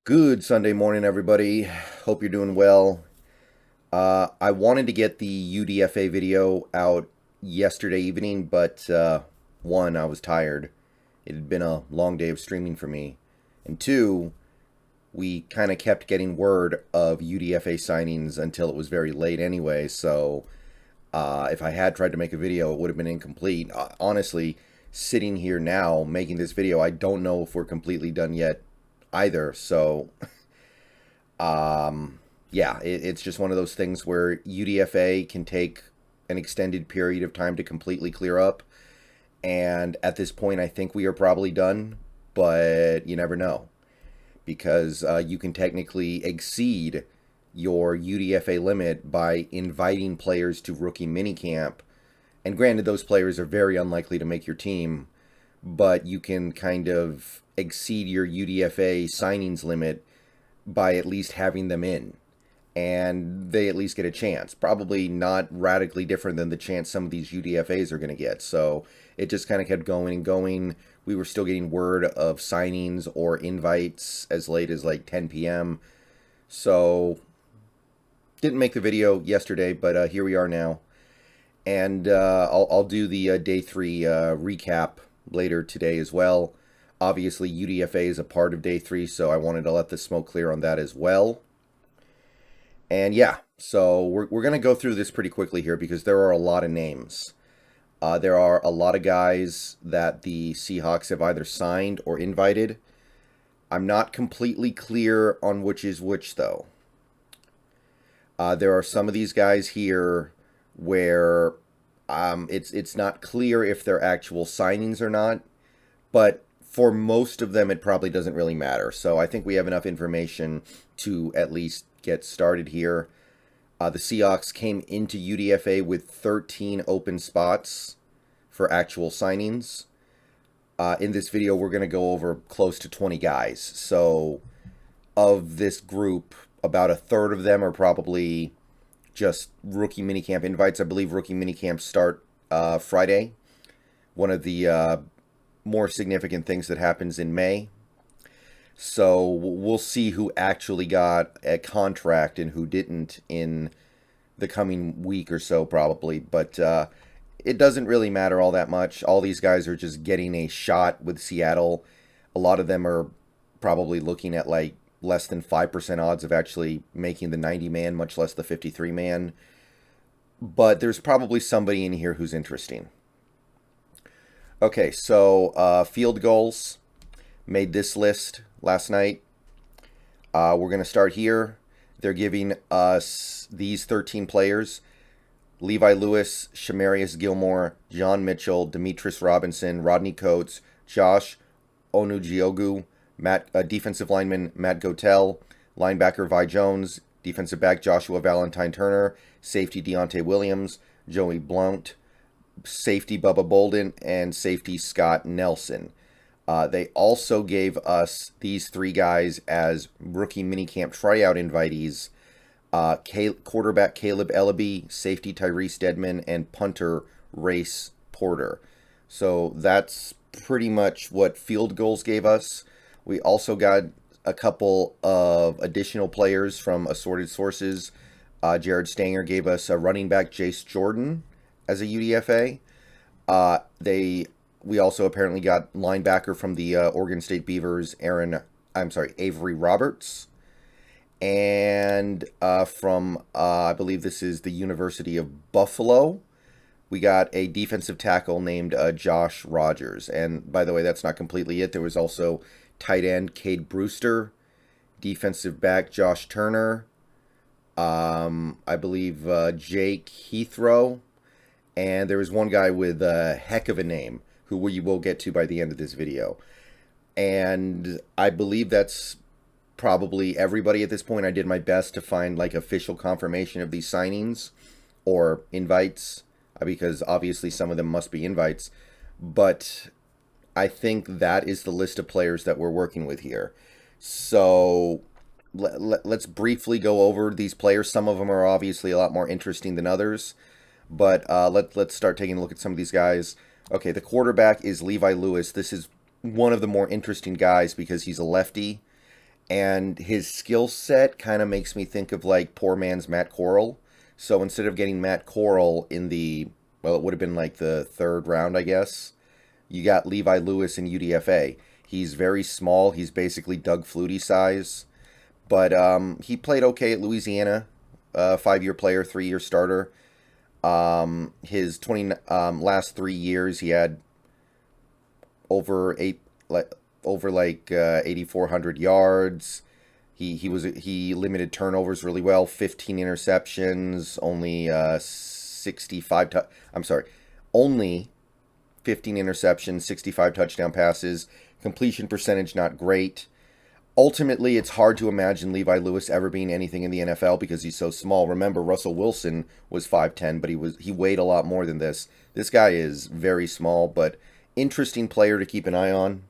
Good Sunday morning, everybody. Hope you're doing well. I wanted to get the UDFA video out yesterday evening, but one, I was tired. It had been a long day of streaming for me. And two, we kind of kept getting word of UDFA signings until it was very late anyway, so if I had tried to make a video, it would have been incomplete. Honestly, sitting here now making this video, I don't know if we're completely done yet either, so yeah, it's just one of those things where UDFA can take an extended period of time to completely clear up. And at this point, I think we are probably done, but you never know because you can technically exceed your UDFA limit by inviting players to rookie minicamp. And granted, those players are very unlikely to make your team, but you can kind of exceed your UDFA signings limit by at least having them in. And they at least get a chance. Probably not radically different than the chance some of these UDFAs are going to get. So it just kind of kept going and going. We were still getting word of signings or invites as late as like 10 p.m. So didn't make the video yesterday, but here we are now. And I'll do the day 3 recap later today as well. Obviously, UDFA is a part of day 3, so I wanted to let the smoke clear on that as well. And yeah, so we're going to go through this pretty quickly here because there are a lot of names. There are a lot of guys that the Seahawks have either signed or invited. I'm not completely clear on which is which, though. There are some of these guys here where it's not clear if they're actual signings or not, but for most of them, it probably doesn't really matter. So I think we have enough information to at least get started here. The Seahawks came into UDFA with 13 open spots for actual signings. In this video, we're going to go over close to 20 guys. So of this group, about a third of them are probably just rookie minicamp invites. I believe rookie minicamps start Friday. One of the more significant things that happens in May. So we'll see who actually got a contract and who didn't in the coming week or so probably. But it doesn't really matter all that much. All these guys are just getting a shot with Seattle. A lot of them are probably looking at like less than 5% odds of actually making the 90-man, much less the 53-man. But there's probably somebody in here who's interesting. Okay, so field goals. Made this list last night. We're going to start here. They're giving us these 13 players. Levi Lewis, Shamarius Gilmore, John Mitchell, Demetris Robertson, Rodney Coates, Josh Onujiogu, defensive lineman Matt Gotel, linebacker Vi Jones, defensive back Joshua Valentine Turner, safety Deontay Williams, Joey Blount, safety Bubba Bolden, and safety Scott Nelson. They also gave us these 3 guys as rookie minicamp tryout invitees. Quarterback Kaley Eleby, safety Tyrese Dedman, and punter Race Porter. So that's pretty much what field goals gave us. We also got a couple of additional players from assorted sources. Jared Stanger gave us a running back Jace Jordan as a UDFA. We also apparently got linebacker from the Oregon State Beavers, Avery Roberts. And from, I believe this is the University of Buffalo, we got a defensive tackle named Josh Rogers. And by the way, that's not completely it. There was also tight end Cade Brewer, defensive back Josh Turner, I believe Jake Heathrow, and there was one guy with a heck of a name who we will get to by the end of this video. And I believe that's probably everybody at this point. I did my best to find like official confirmation of these signings or invites, because obviously some of them must be invites. But I think that is the list of players that we're working with here. So let's briefly go over these players. Some of them are obviously a lot more interesting than others. But let's start taking a look at some of these guys. Okay, the quarterback is Levi Lewis. This is one of the more interesting guys because he's a lefty. and his skill set kind of makes me think of like poor man's Matt Corral. So instead of getting Matt Corral in the, well, it would have been like the third round, I guess, you got Levi Lewis in UDFA. He's very small. He's basically Doug Flutie size, but he played okay at Louisiana. 5-year player, 3-year starter. His 20 last 3 years, he had over eight like over like 8,400 yards. He limited turnovers really well. 15 interceptions, only 65. I'm sorry, only 15 interceptions, 65 touchdown passes. Completion percentage not great. Ultimately, it's hard to imagine Levi Lewis ever being anything in the NFL because he's so small. Remember, Russell Wilson was 5'10", but he weighed a lot more than this. This guy is very small, but interesting player to keep an eye on.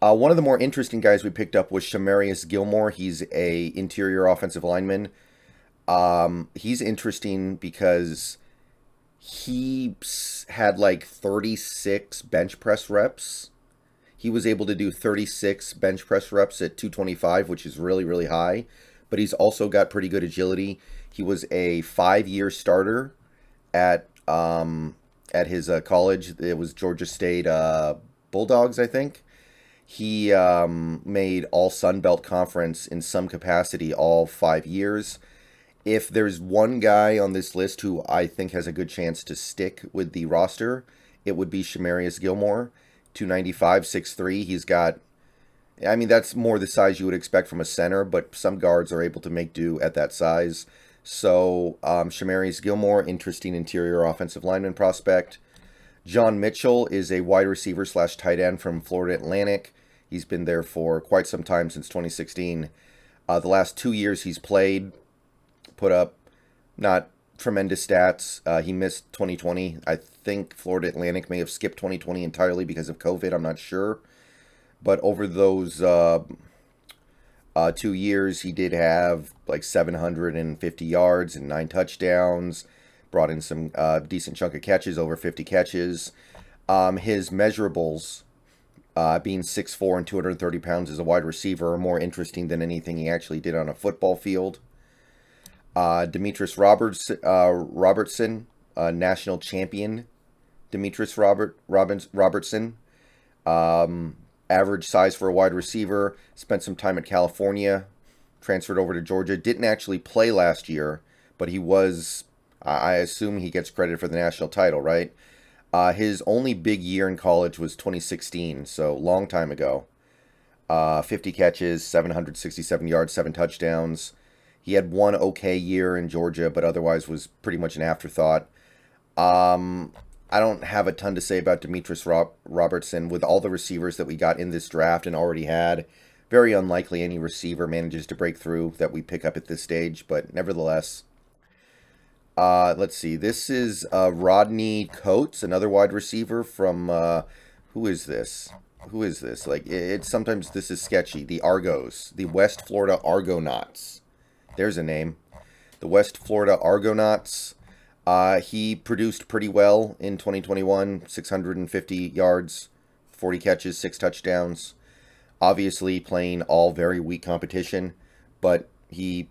One of the more interesting guys we picked up was Shamarius Gilmore. He's a interior offensive lineman. He's interesting because he had like 36 bench press reps. He was able to do 36 bench press reps at 225, which is really, really high. But he's also got pretty good agility. He was a 5-year starter at his college. It was Georgia State Bulldogs, I think. He made all Sun Belt Conference in some capacity all 5 years. If there's one guy on this list who I think has a good chance to stick with the roster, it would be Shamarius Gilmore. 295, 6'3". He's got, I mean, that's more the size you would expect from a center, but some guards are able to make do at that size. So, Shamarius Gilmore, interesting interior offensive lineman prospect. John Mitchell is a wide receiver / tight end from Florida Atlantic. He's been there for quite some time, since 2016. The last 2 years he's played, put up not tremendous stats. He missed 2020. I think Florida Atlantic may have skipped 2020 entirely because of COVID. I'm not sure. But over those 2 years, he did have like 750 yards and 9 touchdowns. Brought in some decent chunk of catches, over 50 catches. His measurables, being 6'4" and 230 pounds as a wide receiver, are more interesting than anything he actually did on a football field. Demetris Robertson, national champion. Demetris Robertson, average size for a wide receiver. Spent some time at California, transferred over to Georgia. Didn't actually play last year, but he was. I assume he gets credit for the national title, right? His only big year in college was 2016, so long time ago. 50 catches, 767 yards, 7 touchdowns. He had one okay year in Georgia, but otherwise was pretty much an afterthought. I don't have a ton to say about Demetris Robertson. With all the receivers that we got in this draft and already had, very unlikely any receiver manages to break through that we pick up at this stage, but nevertheless. Let's see. This is Rodney Coates, another wide receiver from, who is this? Who is this? Like, it's sometimes this is sketchy. The Argos, the West Florida Argonauts. There's a name. The West Florida Argonauts. He produced pretty well in 2021. 650 yards, 40 catches, 6 touchdowns. Obviously playing all very weak competition, but he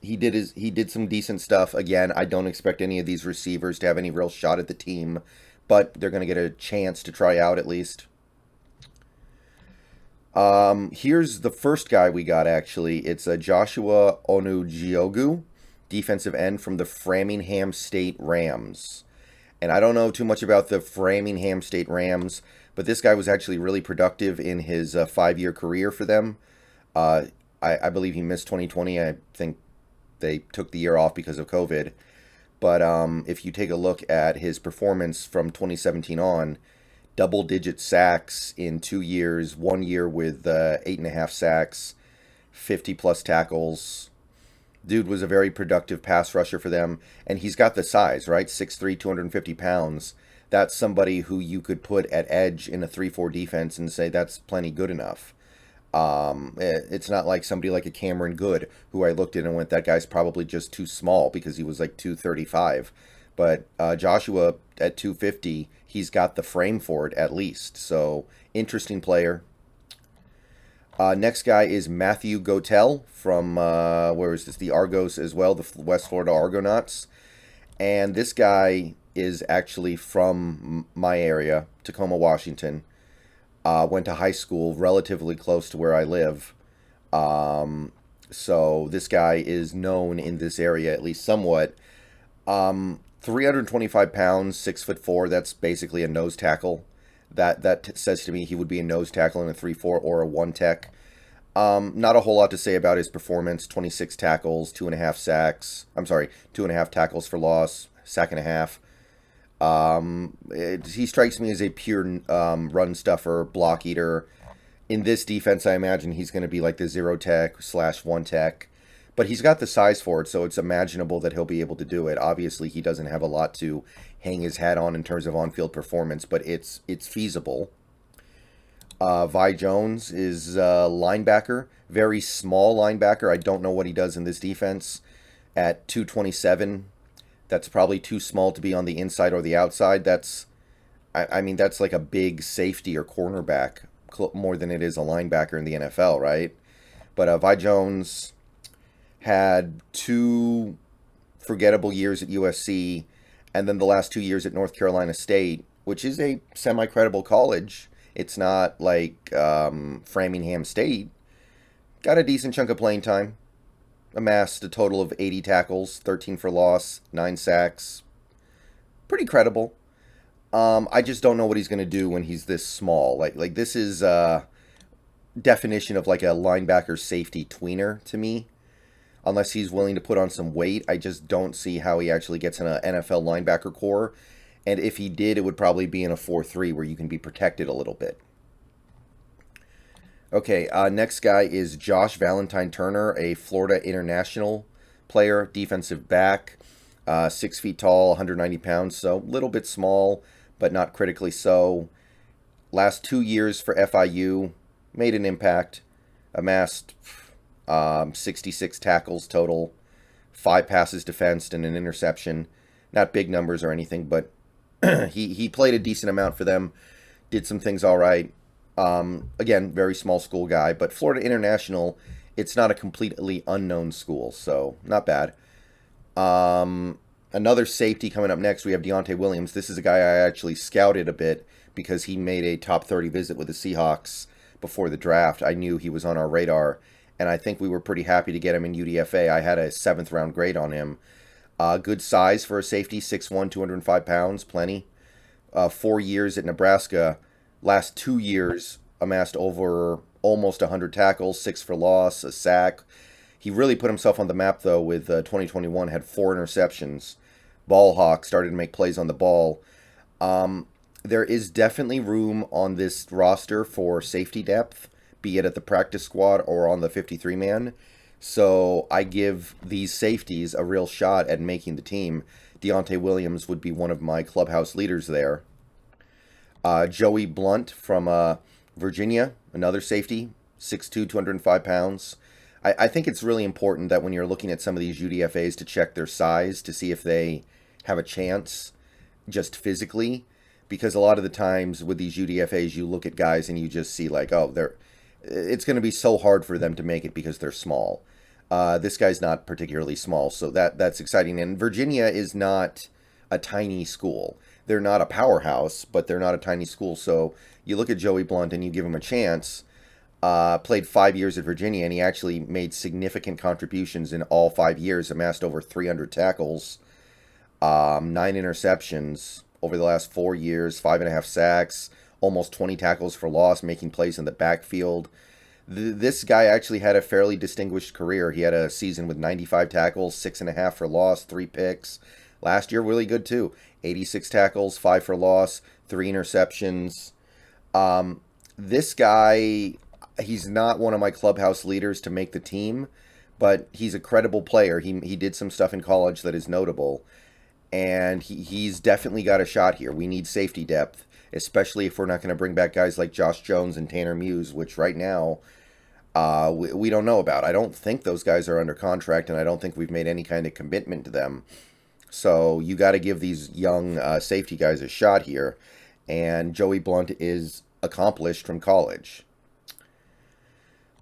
did some decent stuff. Again, I don't expect any of these receivers to have any real shot at the team, but they're going to get a chance to try out at least. Here's the first guy we got, actually. It's a Joshua Onujiogu, defensive end from the Framingham State Rams. And I don't know too much about the Framingham State Rams, but this guy was actually really productive in his 5-year career for them. I believe he missed 2020. I think they took the year off because of COVID. But if you take a look at his performance from 2017 on, double-digit sacks in 2 years, 1 year with 8.5 sacks, 50-plus tackles. Dude was a very productive pass rusher for them, and he's got the size, right? 6'3", 250 pounds. That's somebody who you could put at edge in a 3-4 defense and say that's plenty good enough. It's not like somebody like a Cameron Good, who I looked at and went, that guy's probably just too small because he was like 235. But Joshua at 250, he's got the frame for it at least. So, interesting player. Next guy is Matthew Gotel from, where is this? The Argos as well, the West Florida Argonauts. And this guy is actually from my area, Tacoma, Washington. Went to high school relatively close to where I live. So this guy is known in this area, at least somewhat. 325 pounds, 6'4". That's basically a nose tackle. That says to me he would be a nose tackle in a 3-4 or a 1 tech. Not a whole lot to say about his performance. 26 tackles, 2.5 sacks. I'm sorry, 2.5 tackles for loss, sack and a half. He strikes me as a pure run stuffer, block eater. In this defense, I imagine he's going to be like the 0 tech / 1 tech. But he's got the size for it, so it's imaginable that he'll be able to do it. Obviously, he doesn't have a lot to hang his hat on in terms of on-field performance, but it's feasible. Vi Jones is linebacker, very small linebacker. I don't know what he does in this defense. At 227, that's probably too small to be on the inside or the outside. I mean, that's like a big safety or cornerback more than it is a linebacker in the NFL, right? But Vi Jones had 2 forgettable years at USC, and then the last 2 years at North Carolina State, which is a semi-credible college. It's not like Framingham State. Got a decent chunk of playing time. Amassed a total of 80 tackles, 13 for loss, 9 sacks. Pretty credible. I just don't know what he's going to do when he's this small. Like this is definition of like a linebacker safety tweener to me. Unless he's willing to put on some weight, I just don't see how he actually gets in an NFL linebacker core. And if he did, it would probably be in a 4-3 where you can be protected a little bit. Okay, next guy is Josh Valentine Turner, a Florida International player, defensive back, 6 feet tall, 190 pounds, so a little bit small, but not critically so. Last 2 years for FIU, made an impact, amassed 66 tackles total, 5 passes defensed, and an interception. Not big numbers or anything, but he played a decent amount for them, did some things all right. Again, very small school guy, but Florida International, it's not a completely unknown school, so not bad. Another safety coming up next, we have Deontay Williams. This is a guy I actually scouted a bit because he made a top 30 visit with the Seahawks before the draft. I knew he was on our radar, and I think we were pretty happy to get him in UDFA. I had a 7th round grade on him. Good size for a safety, 6'1", 205 pounds, plenty. 4 years at Nebraska. Last 2 years, amassed over almost 100 tackles, 6 for loss, a sack. He really put himself on the map, though, with 2021, had 4 interceptions. Ball hawk, started to make plays on the ball. There is definitely room on this roster for safety depth, be it at the practice squad or on the 53-man. So I give these safeties a real shot at making the team. Deontay Williams would be one of my clubhouse leaders there. Joey Blount from Virginia, another safety, 6'2", 205 pounds. I think it's really important that when you're looking at some of these UDFAs to check their size to see if they have a chance just physically. Because a lot of the times with these UDFAs, you look at guys and you just see like, oh, it's going to be so hard for them to make it because they're small. This guy's not particularly small, so that's exciting. And Virginia is not a tiny school. They're not a powerhouse, but they're not a tiny school. So you look at Joey Blount and you give him a chance. Played 5 years at Virginia, and he actually made significant contributions in all 5 years, amassed over 300 tackles, 9 interceptions over the last 4 years, 5.5 sacks, almost 20 tackles for loss, making plays in the backfield. This guy actually had a fairly distinguished career. He had a season with 95 tackles, 6.5 for loss, 3 picks. Last year, really good too. 86 tackles, 5 for loss, 3 interceptions. This guy, he's not one of my clubhouse leaders to make the team, but he's a credible player. He did some stuff in college that is notable, and he's definitely got a shot here. We need safety depth, especially if we're not going to bring back guys like Josh Jones and Tanner Muse, which right now we don't know about. I don't think those guys are under contract, and I don't think we've made any kind of commitment to them. So you got to give these young safety guys a shot here, and Joey Blount is accomplished from college.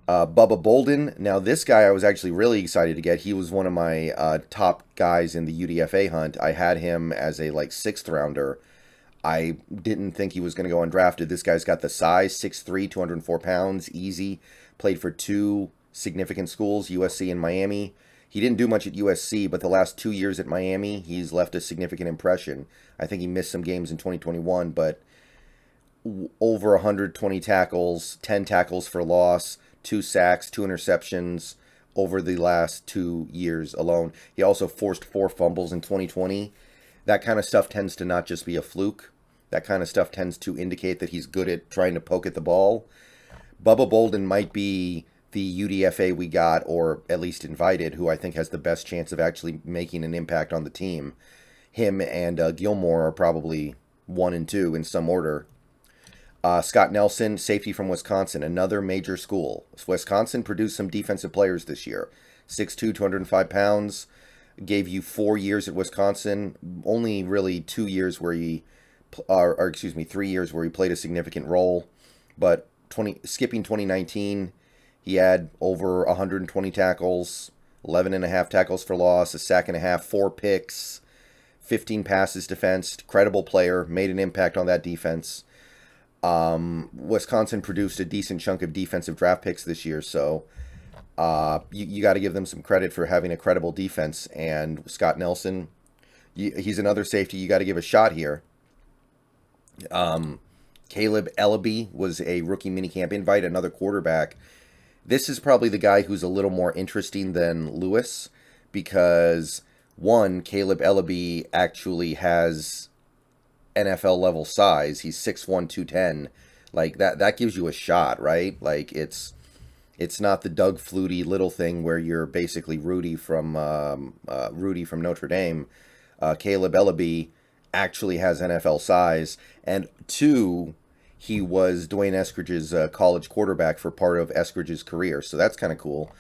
Bubba Bolden. Now, this guy I was actually really excited to get. He was one of my top guys in the UDFA hunt. I had him as a like sixth rounder. I didn't think he was going to go undrafted. This guy's got the size, 6'3", 204 pounds, easy. Played for two significant schools, USC and Miami. He didn't do much at USC, but the last 2 years at Miami, he's left a significant impression. I think he missed some games in 2021, but over 120 tackles, 10 tackles for loss, 2 sacks, 2 interceptions over the last 2 years alone. He also forced 4 fumbles in 2020. That kind of stuff tends to not just be a fluke. That kind of stuff tends to indicate that he's good at trying to poke at the ball. Bubba Bolden might be the UDFA we got, or at least invited, who I think has the best chance of actually making an impact on the team. Him and Gilmore are probably 1 and 2 in some order. Scott Nelson, safety from Wisconsin, another major school. Wisconsin produced some defensive players this year. 6'2", 205 pounds. Gave you 4 years at Wisconsin. Only really 2 years where he, 3 years where he played a significant role. But skipping 2019, he had over 120 tackles, 11 and a half tackles for loss, a sack and a half, 4 picks, 15 passes defensed. Credible player, made an impact on that defense. Wisconsin produced a decent chunk of defensive draft picks this year, so you got to give them some credit for having a credible defense. And Scott Nelson, he's another safety you got to give a shot here. Kaley Eleby was a rookie minicamp invite, another quarterback. This is probably the guy who's a little more interesting than Lewis because, one, Kaley Eleby actually has NFL level size. He's 6'1", 210. Like that gives you a shot, right? Like it's not the Doug Flutie little thing where you're basically Rudy from Notre Dame. Kaley Eleby actually has NFL size, and 2, he was Dwayne Eskridge's college quarterback for part of Eskridge's career, so that's kind of cool.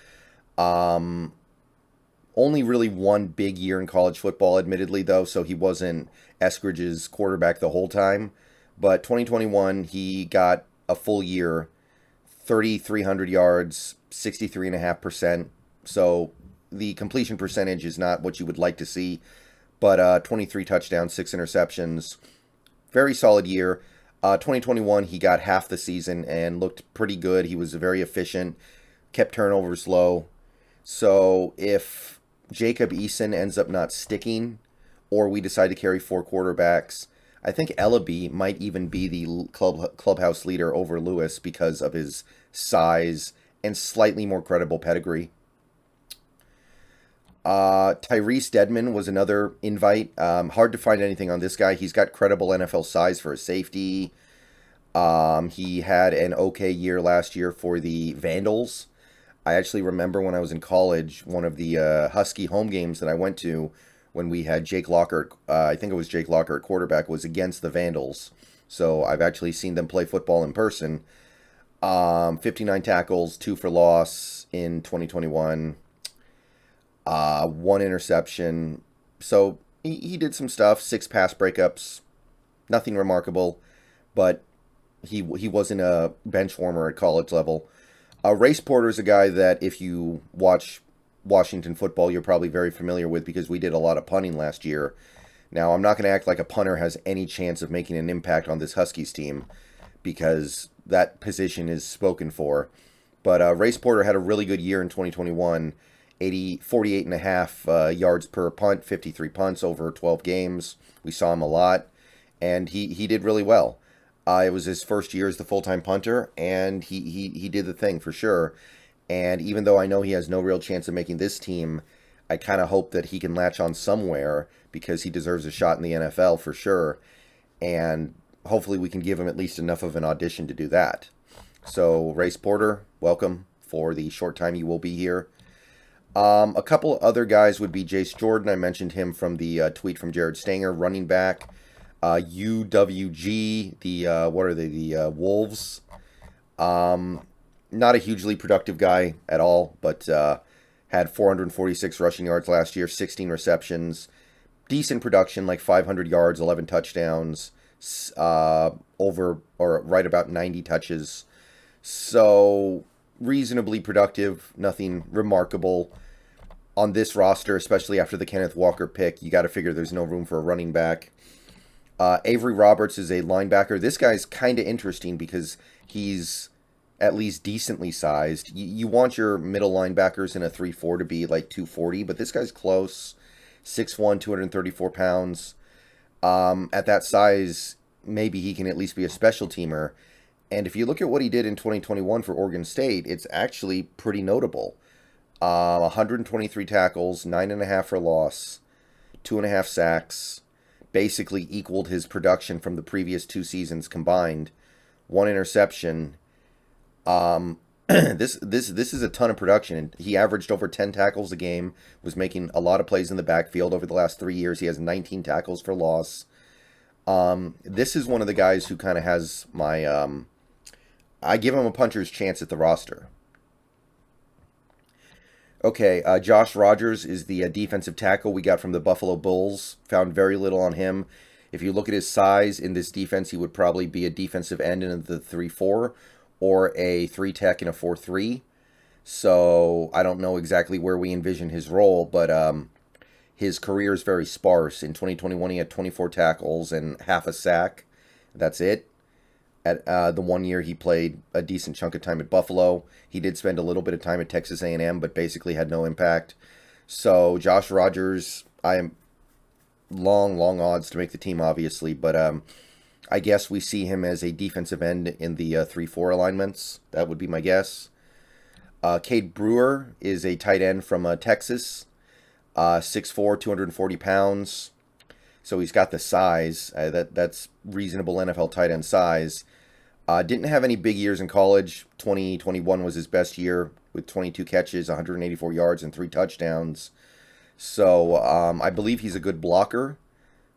Only really 1 big year in college football, admittedly, though, so he wasn't Eskridge's quarterback the whole time. But 2021, he got a full year, 3,300 yards, 63.5%. So the completion percentage is not what you would like to see, but 23 touchdowns, 6 interceptions. Very solid year. 2021, he got half the season and looked pretty good. He was very efficient, kept turnovers low. So if Jacob Eason ends up not sticking, or we decide to carry 4 quarterbacks, I think Eleby might even be the clubhouse leader over Lewis because of his size and slightly more credible pedigree. Tyrese Dedman was another invite. Hard to find anything on this guy. He's got credible NFL size for a safety. He had an okay year last year for the Vandals. I actually remember when I was in college, one of the Husky home games that I went to when we had Jake Locker, I think it was Jake Locker at quarterback, was against the Vandals. So I've actually seen them play football in person. 59 tackles, 2 for loss in 2021. 1 interception. So he did some stuff. 6 pass breakups. Nothing remarkable. But he wasn't a bench warmer at college level. Race Porter is a guy that if you watch Washington football, you're probably very familiar with because we did a lot of punting last year. Now, I'm not going to act like a punter has any chance of making an impact on this Huskies team because that position is spoken for. But Race Porter had a really good year in 2021. 48.5 yards per punt, 53 punts over 12 games. We saw him a lot, and he did really well. It was his first year as the full-time punter, and he did the thing for sure. And even though I know he has no real chance of making this team, I kind of hope that he can latch on somewhere because he deserves a shot in the NFL for sure. And hopefully we can give him at least enough of an audition to do that. So, Race Porter, welcome for the short time you will be here. A couple other guys would be Jace Jordan. I mentioned him from the tweet from Jared Stanger, running back. UWG, the Wolves. Not a hugely productive guy at all, but had 446 rushing yards last year, 16 receptions. Decent production, like 500 yards, 11 touchdowns, over or right about 90 touches. So reasonably productive, nothing remarkable. On this roster, especially after the Kenneth Walker pick, you got to figure there's no room for a running back. Avery Roberts is a linebacker. This guy's kind of interesting because he's at least decently sized. You want your middle linebackers in a 3-4 to be like 240, but this guy's close. 6'1", 234 pounds. At that size, maybe he can at least be a special teamer. And if you look at what he did in 2021 for Oregon State, it's actually pretty notable. 123 tackles, 9.5 for loss, 2.5 sacks, basically equaled his production from the previous 2 seasons combined. 1 interception. This is a ton of production. He averaged over 10 tackles a game, was making a lot of plays in the backfield over the last 3 years. He has 19 tackles for loss. This is one of the guys who kind of has my... I give him a puncher's chance at the roster. Okay, Josh Rogers is the defensive tackle we got from the Buffalo Bulls. Found very little on him. If you look at his size in this defense, he would probably be a defensive end in the 3-4 or a 3-tech in a 4-3. So I don't know exactly where we envision his role, but his career is very sparse. In 2021, he had 24 tackles and half a sack. That's it. At the 1 year he played a decent chunk of time at Buffalo. He did spend a little bit of time at Texas A&M, but basically had no impact. So Josh Rogers, I am long odds to make the team, obviously, but I guess we see him as a defensive end in the 3-4 alignments. That would be my guess. Cade Brewer is a tight end from Texas, 6'4", 240 pounds. So he's got the size. That's reasonable NFL tight end size. Didn't have any big years in college. 2021 was his best year with 22 catches, 184 yards, and 3 touchdowns. So I believe he's a good blocker,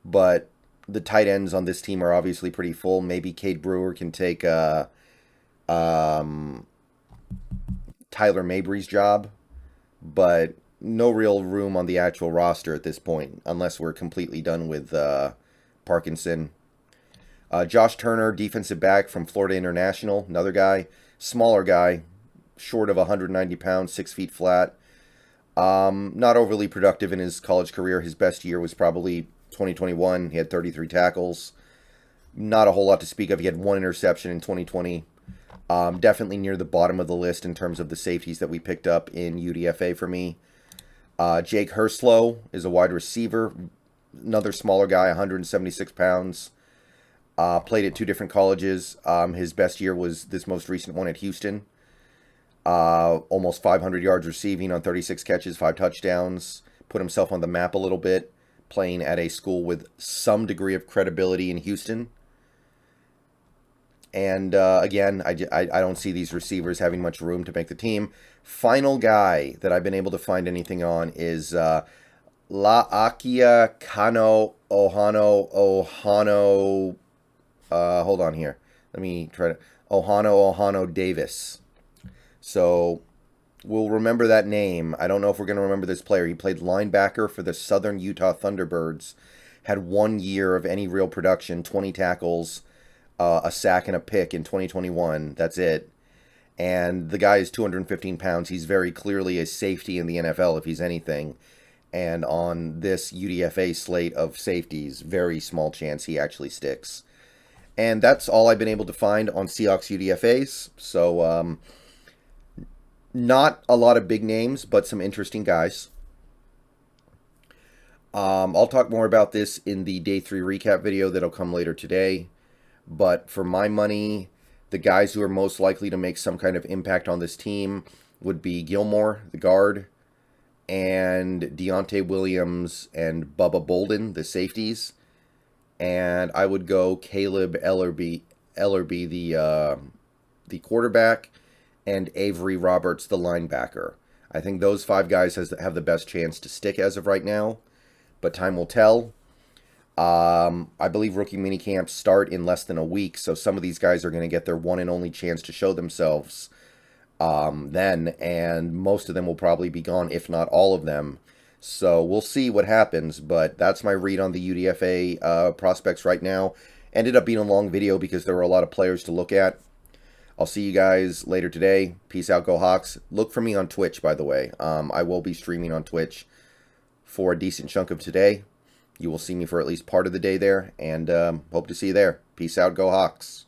but the tight ends on this team are obviously pretty full. Maybe Cade Brewer can take Tyler Mabry's job, but no real room on the actual roster at this point, unless we're completely done with Parkinson. Josh Turner, defensive back from Florida International, another guy, smaller guy, short of 190 pounds, 6 feet flat. Not overly productive in his college career. His best year was probably 2021. He had 33 tackles. Not a whole lot to speak of. He had 1 interception in 2020. Definitely near the bottom of the list in terms of the safeties that we picked up in UDFA for me. Jake Herslow is a wide receiver. Another smaller guy, 176 pounds. Played at 2 different colleges. His best year was this most recent one at Houston. Almost 500 yards receiving on 36 catches, 5 touchdowns. Put himself on the map a little bit, playing at a school with some degree of credibility in Houston. And again, I don't see these receivers having much room to make the team. Final guy that I've been able to find anything on is Laakia Kano Ohano. Hold on here. Let me try to... Ohano Davis. So we'll remember that name. I don't know if we're going to remember this player. He played linebacker for the Southern Utah Thunderbirds. Had 1 year of any real production, 20 tackles, a sack and a pick in 2021. That's it. And the guy is 215 pounds. He's very clearly a safety in the NFL, if he's anything. And on this UDFA slate of safeties, very small chance he actually sticks. And that's all I've been able to find on Seahawks UDFAs. So, not a lot of big names, but some interesting guys. I'll talk more about this in the Day 3 recap video that'll come later today. But for my money, the guys who are most likely to make some kind of impact on this team would be Gilmore, the guard, and Deontay Williams and Bubba Bolden, the safeties. And I would go Kaley Eleby, the quarterback, and Avery Roberts, the linebacker. I think those 5 guys have the best chance to stick as of right now, but time will tell. I believe rookie minicamps start in less than a week, so some of these guys are going to get their one and only chance to show themselves then, and most of them will probably be gone, if not all of them. So we'll see what happens, but that's my read on the UDFA prospects right now. Ended up being a long video because there were a lot of players to look at. I'll see you guys later today. Peace out, go Hawks. Look for me on Twitch, by the way. I will be streaming on Twitch for a decent chunk of today. You will see me for at least part of the day there, and hope to see you there. Peace out, go Hawks.